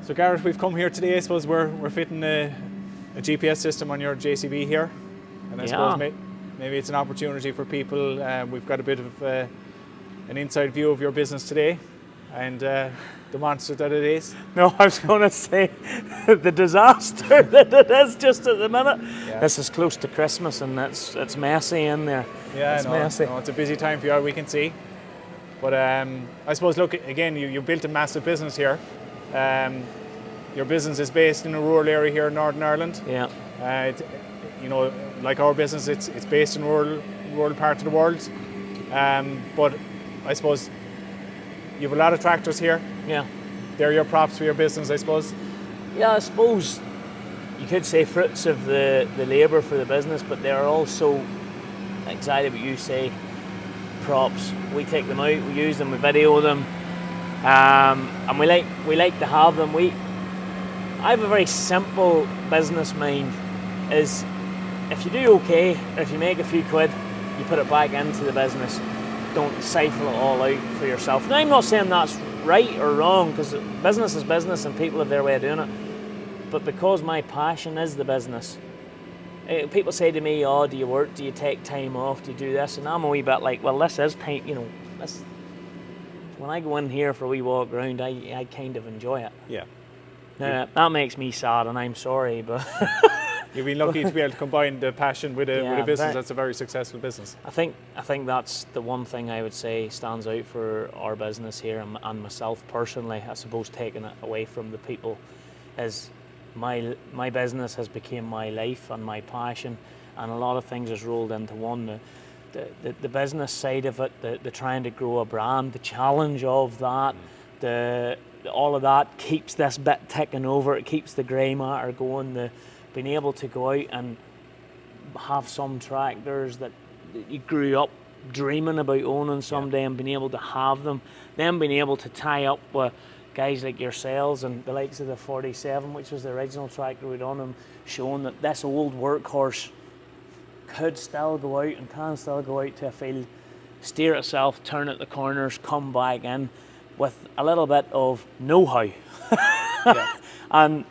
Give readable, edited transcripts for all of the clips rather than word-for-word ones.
So Gareth, we've come here today. I suppose we're fitting a GPS system on your JCB here, and I suppose maybe it's an opportunity for people. We've got a bit of an inside view of your business today, and the monster that it is. No, I was going to say the disaster that it is just at the minute. Yeah. This is close to Christmas, and it's messy in there. Yeah, it's messy. No, it's a busy time for you, we can see. But I suppose, look, again, you built a massive business here. Your business is based in a rural area here in Northern Ireland. Yeah. Like our business, it's based in rural part of the world. But I suppose you have a lot of tractors here. Yeah. They're your props for your business, I suppose. Yeah, I suppose you could say fruits of the labour for the business, but they're also exactly what you say, props. We take them out, we use them, we video them, and we like to have them. I have a very simple business mind. Is if you do okay, or if you make a few quid, you put it back into the business. Don't siphon it all out for yourself. Now, I'm not saying that's right or wrong, because business is business and people have their way of doing it. But because my passion is the business, people say to me, "Oh, do you work? Do you take time off? Do you do this?" And I'm a wee bit like, "Well, this is time. When I go in here for a wee walk around, I kind of enjoy it." Yeah. Now, that makes me sad, and I'm sorry, but you've been lucky to be able to combine the passion with a business that's a very successful business. I think that's the one thing I would say stands out for our business here, and myself personally, I suppose, taking it away from the people, is my business has become my life and my passion, and a lot of things has rolled into one. The business side of it, the trying to grow a brand, the challenge of that, all of that keeps this bit ticking over. It keeps the grey matter going. Being able to go out and have some tractors that you grew up dreaming about owning someday, and being able to have them, then being able to tie up with guys like yourselves and the likes of the 47, which was the original tractor we'd on, and showing that this old workhorse could still go out and can still go out to a field, steer itself, turn at the corners, come back in with a little bit of know-how. And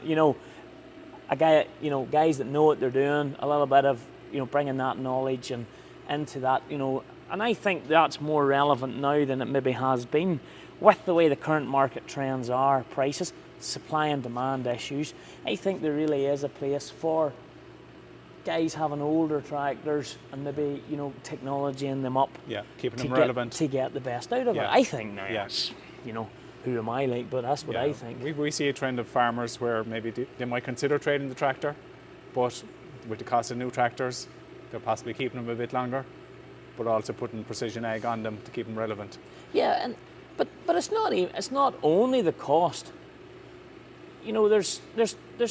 guys that know what they're doing, a little bit of bringing that knowledge and into that, and I think that's more relevant now than it maybe has been with the way the current market trends are, prices, supply and demand issues. I think there really is a place for guys having older tractors and maybe technology in them up, keeping them relevant to get the best out of it. I think now that's who am I like, but that's what I think. We see a trend of farmers where maybe they might consider trading the tractor, but with the cost of new tractors, they're possibly keeping them a bit longer, but also putting precision ag on them to keep them relevant. Yeah, but it's not only the cost. There's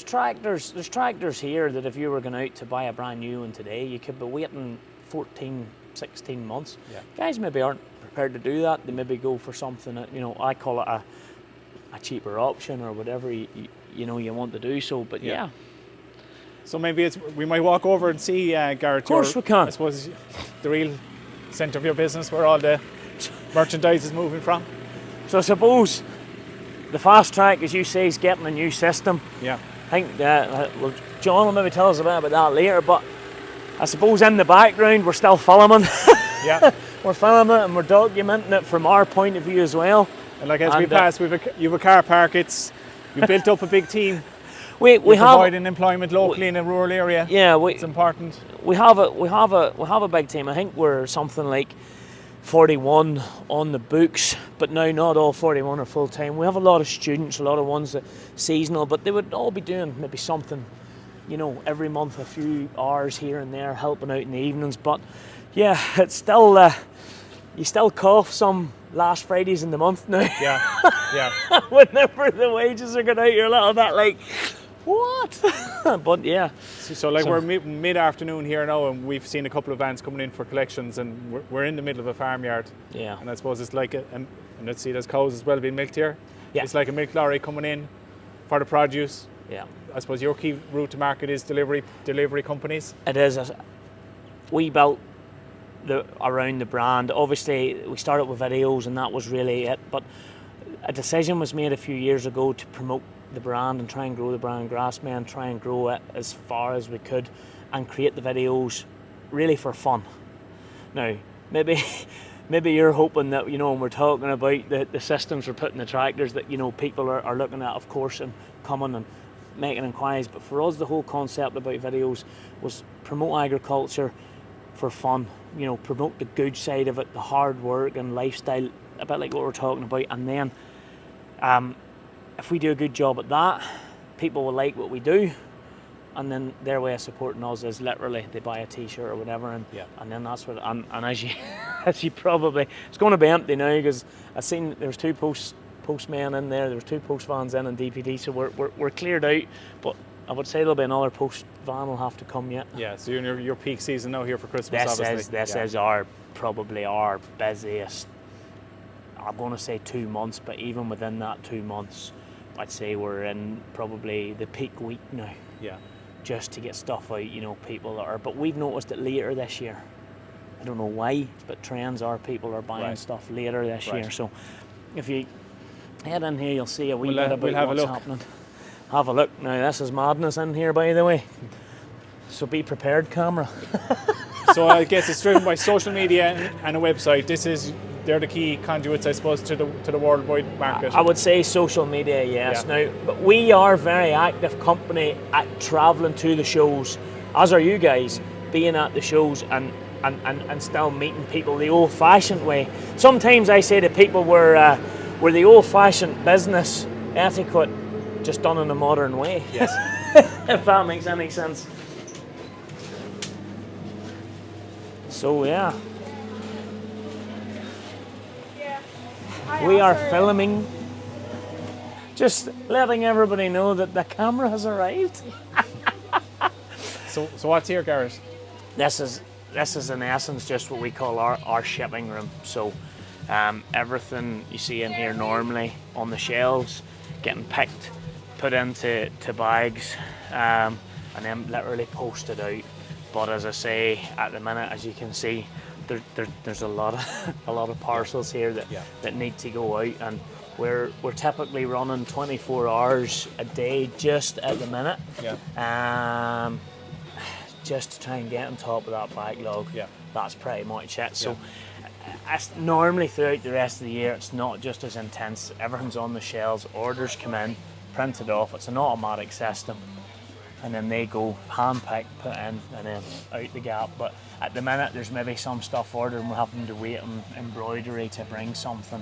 tractors here that if you were going out to buy a brand new one today, you could be waiting 14, 16 months. Yeah. Guys maybe aren't prepared to do that. They maybe go for something that, I call it a cheaper option or whatever you want to do so. But yeah. So maybe we might walk over and see Gareth. Of course we can. I suppose the real centre of your business, where all the merchandise is moving from. So I suppose the fast track, as you say, is getting a new system. Yeah. I think John will maybe tell us about that later, but I suppose in the background we're still filming. Yeah. We're filming it and we're documenting it from our point of view as well. And as we pass, you have a car park. You built up a big team. We have providing employment locally in a rural area. Yeah, it's important. We have a big team. I think we're something like 41 on the books, but now not all 41 are full time. We have a lot of students, a lot of ones that seasonal, but they would all be doing maybe something, every month, a few hours here and there, helping out in the evenings. But yeah, it's still you still cough some last Fridays in the month now. Yeah. Whenever the wages are going out, you're a little bit like, what? But yeah. So we're mid-afternoon here now, and we've seen a couple of vans coming in for collections, and we're in the middle of a farmyard. Yeah. And I suppose it's like and let's see, there's cows as well being milked here. Yeah. It's like a milk lorry coming in for the produce. Yeah. I suppose your key route to market is delivery companies. It is. We built around the brand. Obviously, we started with videos, and that was really it. But a decision was made a few years ago to promote the brand and try and grow the brand GRASSMEN, try and grow it as far as we could, and create the videos really for fun. Now, maybe you're hoping that, you know, when we're talking about the systems we're putting the tractors, that, you know, people are looking at, of course, and coming and making inquiries. But for us, the whole concept about videos was promote agriculture for fun, you know, promote the good side of it, the hard work and lifestyle, a bit like what we're talking about. And then if we do a good job at that, people will like what we do, and then their way of supporting us is literally they buy a t-shirt or whatever, and then that's what. And as you probably, it's going to be empty now, because I seen there's 2 postmen in there, there's 2 post vans in and DPD, so we're cleared out. But I would say there'll be another post van will have to come yet. Yeah, so you're in your peak season now here for Christmas. This is probably our busiest. I'm going to say 2 months, but even within that 2 months, I'd say we're in probably the peak week now. Yeah. Just to get stuff out, you know, people are. But we've noticed it later this year. I don't know why, but trends are people are buying stuff later this year. So if you head in here, you'll see a wee bit about what's happening. Have a look. Now, this is madness in here, by the way. So be prepared, camera. So I guess it's driven by social media and a website. They're the key conduits, I suppose, to the worldwide market. I would say social media, yes. Now, but we are a very active company at travelling to the shows, as are you guys, being at the shows and still meeting people the old-fashioned way. Sometimes I say to people we're the old-fashioned business etiquette, just done in a modern way. Yes. If that makes any sense. So yeah. We are filming, just letting everybody know that the camera has arrived. So what's here, Gareth? This is in essence just what we call our shipping room. So everything you see in here normally on the shelves, getting picked, put into bags, and then literally posted out. But as I say, at the minute, as you can see, there's a lot of parcels here that need to go out, and we're typically running 24 hours a day just at the minute. Just to try and get on top of that backlog. That's pretty much it. So normally throughout the rest of the year, it's not just as intense. Everything's on the shelves, orders come in, printed off. It's an automatic system, and then they go hand-picked, put in, and then out the gap. But at the minute, there's maybe some stuff ordered, and we're having to wait on embroidery to bring something.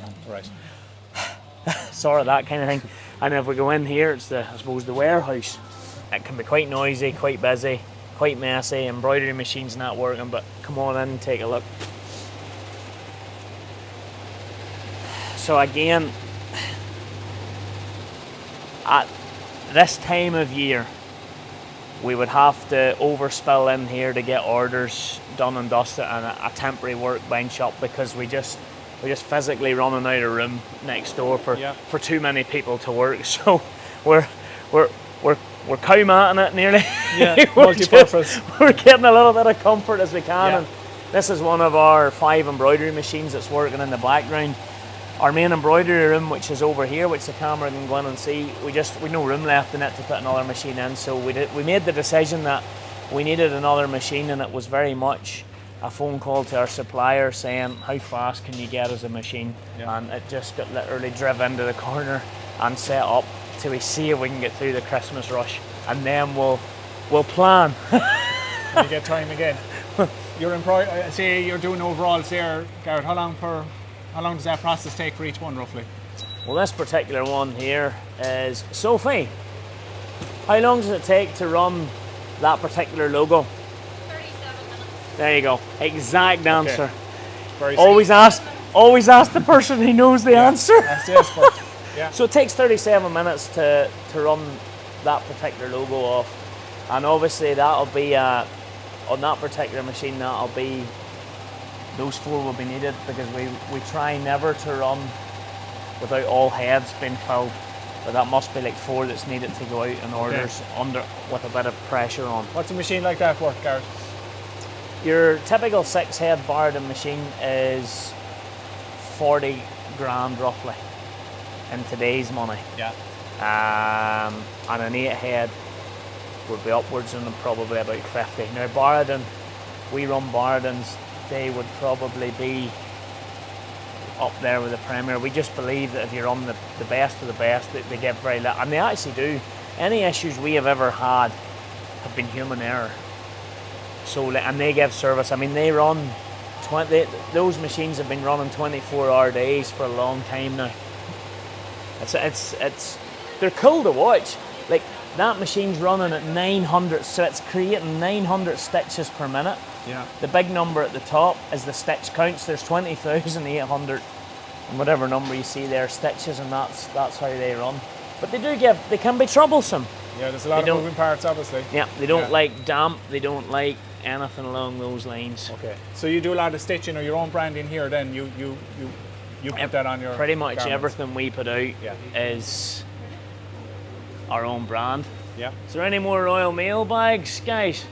Sort of that kind of thing. And if we go in here, it's I suppose the warehouse. It can be quite noisy, quite busy, quite messy. Embroidery machine's not working, but come on in and take a look. So again, at this time of year, we would have to overspill in here to get orders done and dusted and a temporary workbench up, because we're just physically running out of room next door for too many people to work. So we're cow matting it nearly. Multi-purpose. We're getting a little bit of comfort as we can. And this is one of our 5 embroidery machines that's working in the background. Our main embroidery room, which is over here, which the camera can go in and see, we've no room left in it to put another machine in. So we made the decision that we needed another machine, and it was very much a phone call to our supplier saying, how fast can you get us a machine? And it just got literally driven into the corner and set up till we see if we can get through the Christmas rush, and then we'll plan. When you get time again. Say you're doing overalls here, Gareth. How long does that process take for each one, roughly? Well, this particular one here is Sophie. How long does it take to run that particular logo? 37 minutes. There you go. Exact answer. Very always ask the person who knows the answer. That's the expert. So it takes 37 minutes to run that particular logo off, and obviously that'll be on that particular machine. That'll be those 4 will be needed, because we try never to run without all heads being filled. But that must be like 4 that's needed to go out in orders under with a bit of pressure on. What's a machine like that worth, Gareth? Your typical 6-head Bardon machine is 40 grand roughly in today's money. and an 8 head would be upwards in probably about 50. Now Barradon, we run Barradons, they would probably be up there with the Premier. We just believe that if you're on the best of the best, they get very little, and they actually do. Any issues we have ever had have been human error. So, and they give service. I mean, they run 20. Those machines have been running 24-hour days for a long time now. They're cool to watch. Like that machine's running at 900, so it's creating 900 stitches per minute. Yeah. The big number at the top is the stitch counts. There's 20,800 and whatever number you see there stitches, and that's how they run. But they can be troublesome. Yeah, there's a lot of moving parts, obviously. Yeah, they don't like damp. They don't like anything along those lines. Okay. So you do a lot of stitching or your own branding here. Then you put that on your. Pretty much garments. Everything we put out is our own brand. Yeah. Is there any more Royal Mail bags, guys?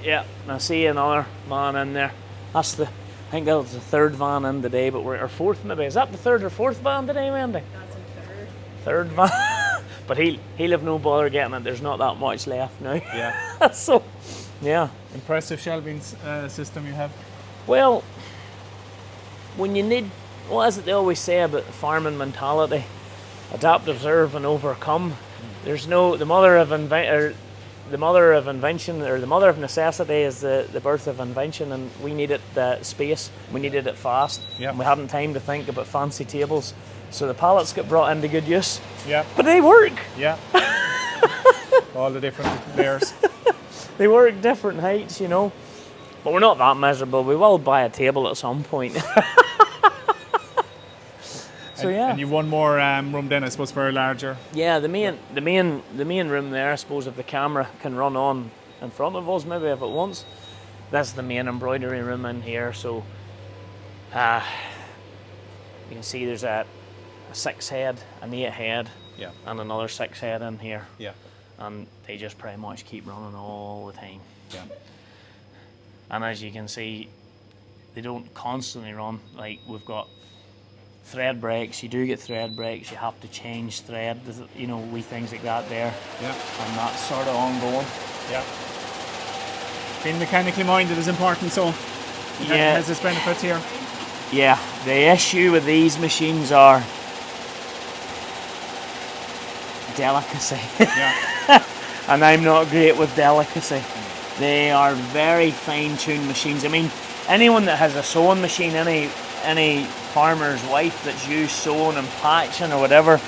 Yeah. I see another van in there. I think that was the third van in today, but we're our fourth maybe. Is that the third or fourth van today, Wendy? That's a third. Third van. But he'll have no bother getting it. There's not that much left now. Yeah. So, yeah. Impressive shelving system you have. Well, when you need, what is it they always say about farming mentality? Adapt, observe, and overcome. There's no, the mother of invention, or the mother of necessity is the birth of invention, and we needed the space, we needed it fast, and we hadn't time to think about fancy tables. So the pallets get brought into good use. Yeah. But they work. Yeah. All the different layers. They work different heights, you know. But we're not that miserable. We will buy a table at some point. So yeah. And you've one more room then, I suppose, for a larger. Yeah, the main room there, I suppose, if the camera can run on in front of us, maybe if it wants. That's the main embroidery room in here. So you can see there's a 6 head, an 8 head, and another 6 head in here. Yeah. And they just pretty much keep running all the time. Yeah. And as you can see, they don't constantly run. Like we've got thread breaks. You do get thread breaks. You have to change thread. You know, wee things like that there. Yeah. And that's sort of ongoing. Yeah. Being mechanically minded is important. So yeah, has its benefits here. Yeah. The issue with these machines are delicacy. Yeah. And I'm not great with delicacy. They are very fine-tuned machines. I mean, anyone that has a sewing machine, any farmer's wife that's used sewing and patching or whatever,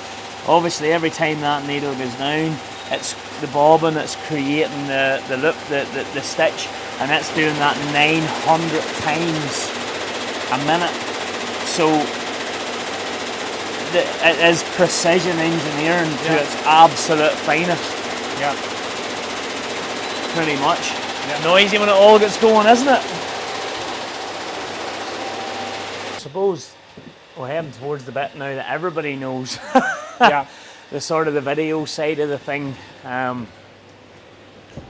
obviously every time that needle goes down, it's the bobbin that's creating the loop, the stitch, and it's doing that 900 times a minute. So it is precision engineering to its absolute finest. Yeah. Pretty much. Yeah. Noisy when it all gets going, isn't it? I suppose we're heading towards the bit now that everybody knows. Yeah. The sort of the video side of the thing,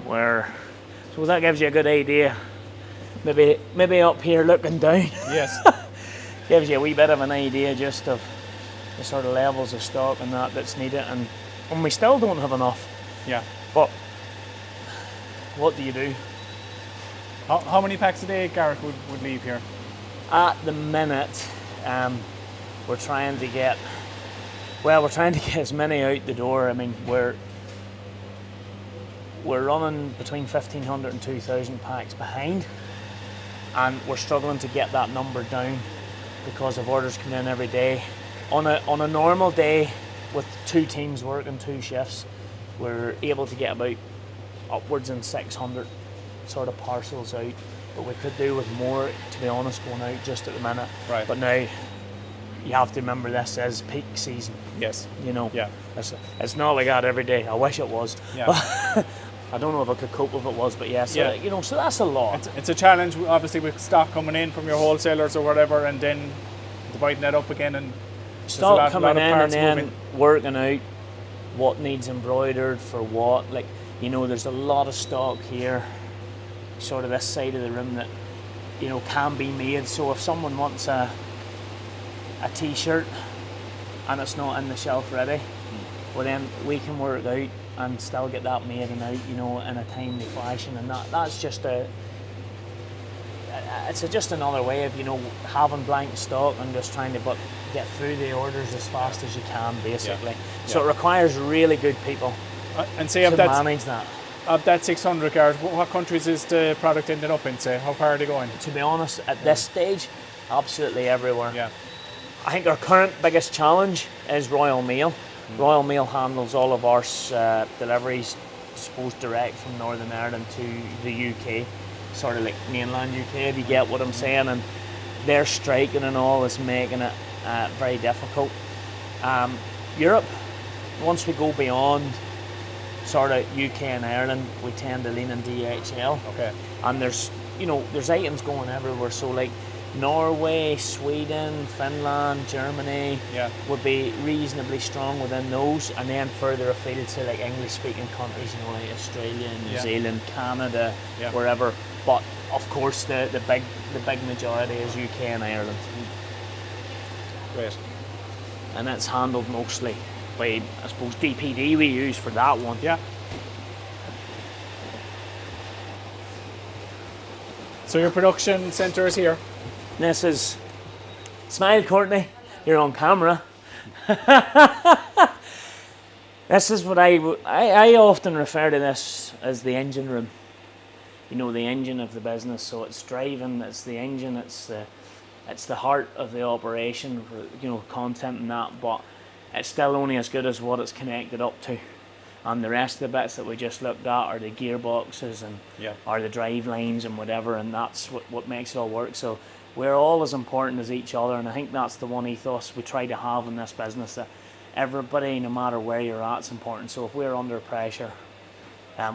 where so that gives you a good idea. Maybe up here looking down. Yes. Gives you a wee bit of an idea just of the sort of levels of stock and that's needed, and we still don't have enough. Yeah. But what do you do? How many packs a day, Gareth, would leave here? At the minute, we're trying to get as many out the door. I mean, we're running between 1,500 and 2,000 packs behind, and we're struggling to get that number down because of orders coming in every day. On a normal day with 2 teams working 2 shifts, we're able to get about upwards in 600 sort of parcels out, but we could do with more, to be honest, going out just at the minute. Right. But now you have to remember this is peak season. Yes. You know. Yeah. It's not like that every day. I wish it was. Yeah. I don't know if I could cope if it was, but yeah. So you know, so that's a lot. It's a challenge, obviously, with stock coming in from your wholesalers or whatever, and then dividing that up again, and stock coming in and then moving. Working out what needs embroidered for what. Like, you know, there's a lot of stock here, sort of this side of the room, that, you know, can be made. So if someone wants a t-shirt and it's not in the shelf ready, well then we can work out and still get that made and out, you know, in a timely fashion, and that's just just another way of, you know, having blank stock and just trying to get through the orders as fast as you can, basically. So it requires really good people and say to manage that. Of that 600, Gareth, what countries is the product ended up in? Say, how far are they going? To be honest, at this stage, absolutely everywhere. Yeah. I think our current biggest challenge is Royal Mail. Royal Mail handles all of our deliveries, I suppose, direct from Northern Ireland to the UK, sort of like mainland UK, if you get what I'm saying. And their striking and all is making it very difficult. Europe, once we go beyond sort of UK and Ireland, we tend to lean on DHL. Okay. And there's items going everywhere. So like Norway, Sweden, Finland, Germany would be reasonably strong within those, and then further afield to like English-speaking countries, you know, like Australia, New Zealand, Canada, wherever. But of course, the big majority is UK and Ireland. Great. And it's handled mostly by, I suppose, DPD we use for that one. Yeah. So your production centre is here. This is, smile Courtney, you're on camera. This is what I often refer to this as the engine room. You know, the engine of the business. So it's driving, it's the engine, it's the heart of the operation for, you know, content and that, but it's still only as good as what it's connected up to. And the rest of the bits that we just looked at are the gearboxes and are the drive lines and whatever, and that's what makes it all work. So we're all as important as each other, and I think that's the one ethos we try to have in this business, that everybody, no matter where you're at, is important. So if we're under pressure,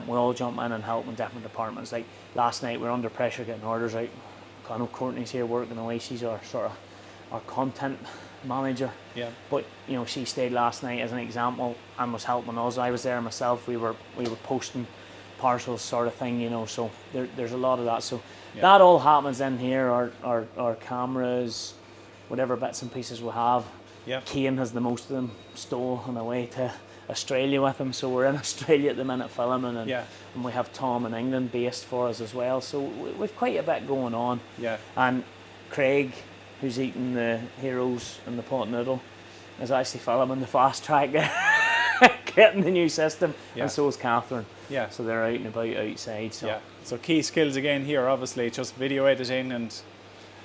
we all jump in and help in different departments. Like last night, we were under pressure getting orders out. I know Courtney's here working away. She's our content manager. Yeah. But you know, she stayed last night as an example and was helping us. I was there myself. We were posting parcels, sort of thing. You know, so there's a lot of that. So that all happens in here. Our cameras, whatever bits and pieces we have. Yeah. Cian has the most of them stolen away to Australia with him, so we're in Australia at the minute filming, and we have Tom in England based for us as well, so we've quite a bit going on. Yeah. And Craig, who's eating the heroes and the pot noodle, is actually filming the fast track getting the new system, and so is Catherine. Yeah. So they're out and about outside. So so key skills again here, obviously, just video editing and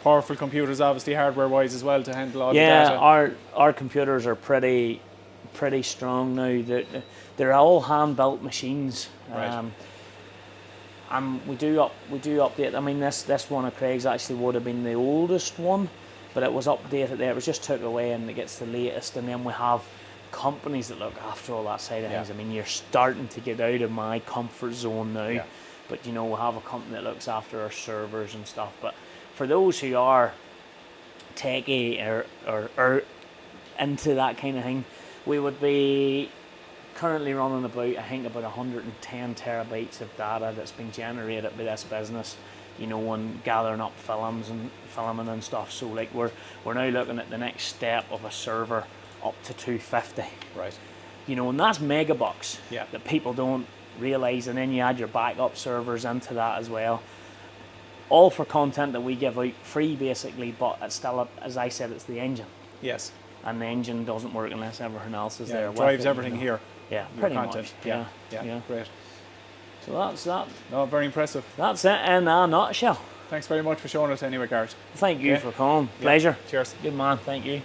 powerful computers, obviously hardware wise as well, to handle all the data. Yeah, our computers are pretty strong now. They're all hand built machines. Right. And we do update. I mean, this one of Craig's actually would have been the oldest one, but it was updated there. It was just took away and it gets the latest. And then we have companies that look after all that side of things. I mean, you're starting to get out of my comfort zone now. Yeah. But you know, we have a company that looks after our servers and stuff. But for those who are techie or into that kind of thing, we would be currently running about, I think, about 110 terabytes of data that's been generated by this business, you know, and gathering up films and filming and stuff. So like we're now looking at the next step of a server up to 250. Right. You know, and that's megabucks that people don't realise, and then you add your backup servers into that as well. All for content that we give out free basically, but it's still, as I said, it's the engine. Yes. And the engine doesn't work unless everything else is there. It drives everything here. Yeah, pretty much. Yeah. Great. So that's that. No, very impressive. That's it in a nutshell. Thanks very much for showing us anyway, Gareth. Thank you for coming. Pleasure. Cheers. Good man, thank you.